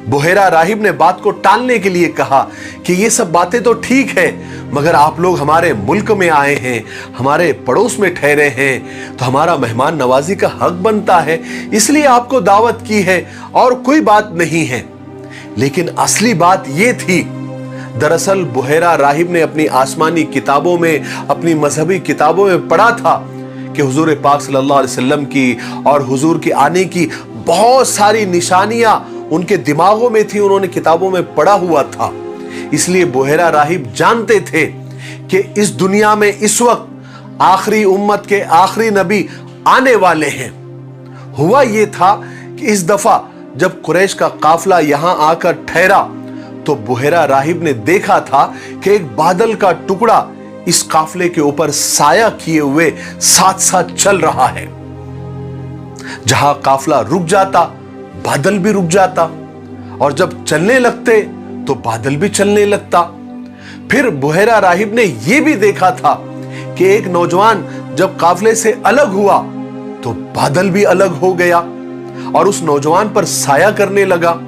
बुहेरा राहिब ने बात को टालने के लिए कहा कि ये सब बातें तो ठीक है, मगर आप लोग हमारे मुल्क में आए हैं, हमारे पड़ोस में ठहरे हैं, तो हमारा मेहमान नवाजी का हक बनता है, इसलिए आपको दावत की है और कोई बात नहीं है। लेकिन असली बात ये थी, दरअसल बुहेरा राहिब ने अपनी आसमानी किताबों में, अपनी मजहबी किताबों में पढ़ा था कि हुजूर पाक सल्लल्लाहु अलैहि वसल्लम की और हुजूर के आने की बहुत सारी निशानियां उनके दिमागों में थी, उन्होंने किताबों में पढ़ा हुआ था। इसलिए बुहेरा राहिब जानते थे कि इस दुनिया में इस वक्त आखिरी उम्मत के आखिरी नबी आने वाले हैं। हुआ ये था कि इस दफा जब कुरैश का काफिला यहां आकर ठहरा तो बुहेरा राहिब ने देखा था कि एक बादल का टुकड़ा इस काफिले के ऊपर साया किए हुए साथ साथ चल रहा है। जहां काफिला रुक जाता, बादल भी रुक जाता, और जब चलने लगते तो बादल भी चलने लगता। फिर बुहेरा राहिब ने यह भी देखा था कि एक नौजवान जब काफिले से अलग हुआ तो बादल भी अलग हो गया और उस नौजवान पर साया करने लगा।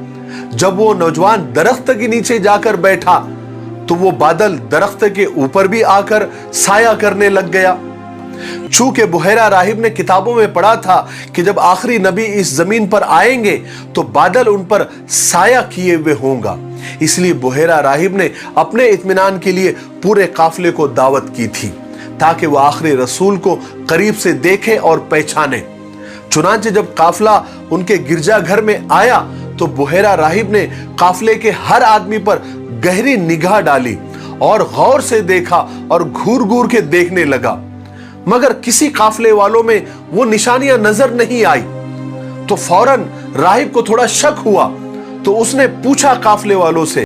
जब वो नौजवान दरख्त के नीचे जाकर बैठा तो वो बादल दरख्त के ऊपर भी आकर साया करने लग गया। चूंकि बुहेरा राहिब ने किताबों में पढ़ा था कि जब आखिरी नबी इस जमीन पर आएंगे तो बादल उन पर साया किए हुए होगा, इसलिए बुहेरा राहिब ने अपने इत्मीनान के लिए पूरे काफिले को दावत की थी ताकि वह आखिरी रसूल को करीब से देखे और पहचाने। चुनांचे जब काफिला उनके गिरजाघर में आया तो बुहेरा राहिब ने काफिले के हर आदमी पर गहरी निगाह डाली और गौर से देखा और घूर घूर के देखने लगा, मगर किसी काफिले वालों में वो निशानियां नजर नहीं आई। तो फौरन राहिब को थोड़ा शक हुआ, तो उसने पूछा काफिले वालों से